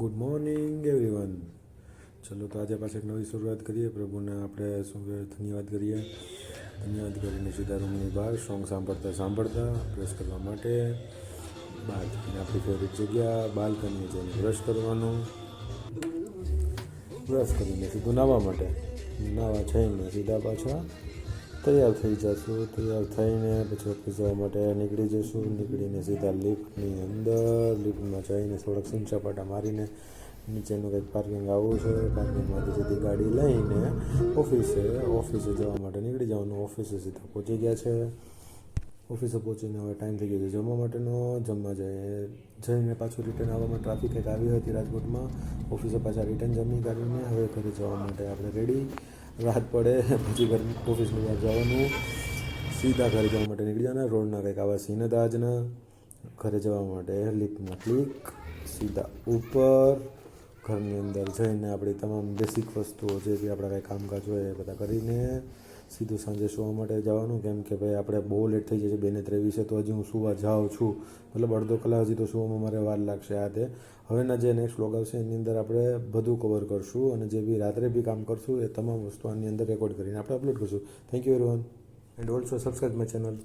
Good morning everyone. ચલો તો આજે પાછી એક નવી શરૂઆત કરીએ. પ્રભુને આપણે શું કહેવાય ધન્યવાદ કરીએ. ધન્યવાદ કરીને સીધા રૂમની બહાર સોંગ સાંભળતા બ્રશ કરવા માટે બહાર જઈને આપણી ફેવરિટ જગ્યા બાલ્કનીએ જઈને બ્રશ કરવાનું. બ્રશ કરીને સીધું નાહવા માટે નાહવા જઈને સીધા પાછા તૈયાર થઈ જશું. તૈયાર થઈને પછી ઓફિસ જવા માટે નીકળી જઈશું. નીકળીને સીધા લિફ્ટની અંદર લિફ્ટમાં જઈને થોડાક સૂંચાપાટા મારીને નીચેનું કંઈક પાર્કિંગ આવું છે. પાર્કિંગમાંથી સીધી ગાડી લઈને ઓફિસે જવા માટે નીકળી જવાનું. ઓફિસે સીધા પહોંચી ગયા છે. ઓફિસે પહોંચીને હવે ટાઈમ થઈ ગયો છે જમવા માટેનો. જમવા જઈને પાછું રિટર્ન આવવામાં ટ્રાફિક કંઈક આવી હતી રાજકોટમાં. ઓફિસે પાછા રિટર્ન જમી કરીને હવે ઘરે જવા માટે આપણે રેડી. રાત પડે પછી ઘર ઓફિસની બહાર જવાનું. સીધા ઘરે જવા માટે નીકળી જવાના. રોડના કંઈક આવા સીન હતા આજના. ઘરે જવા માટે લિફ્ટમાં ક્લિક સીધા ઉપર. ઘરની અંદર જઈને આપણી તમામ બેસિક વસ્તુઓ જે બી આપણા કંઈ કામકાજ હોય એ બધા કરીને સીધું સાંજે સુવા માટે જવાનું. કેમ કે ભાઈ આપણે બહુ લેટ થઈ જાય છે 2:23 તો હજી હું સુવા જાઉં છું. મતલબ અડધો કલાક હજી તો સુવામાં મારે વાર લાગશે. આ તે હવેના જે નેક્સ્ટ વ્લોગ આવશે એની અંદર આપણે બધું કવર કરશું અને જે બી રાત્રે બી કામ કરશું એ તમામ વસ્તુ આની અંદર રેકોર્ડ કરીને આપણે અપલોડ કરશું. Thank you everyone and also subscribe my channel.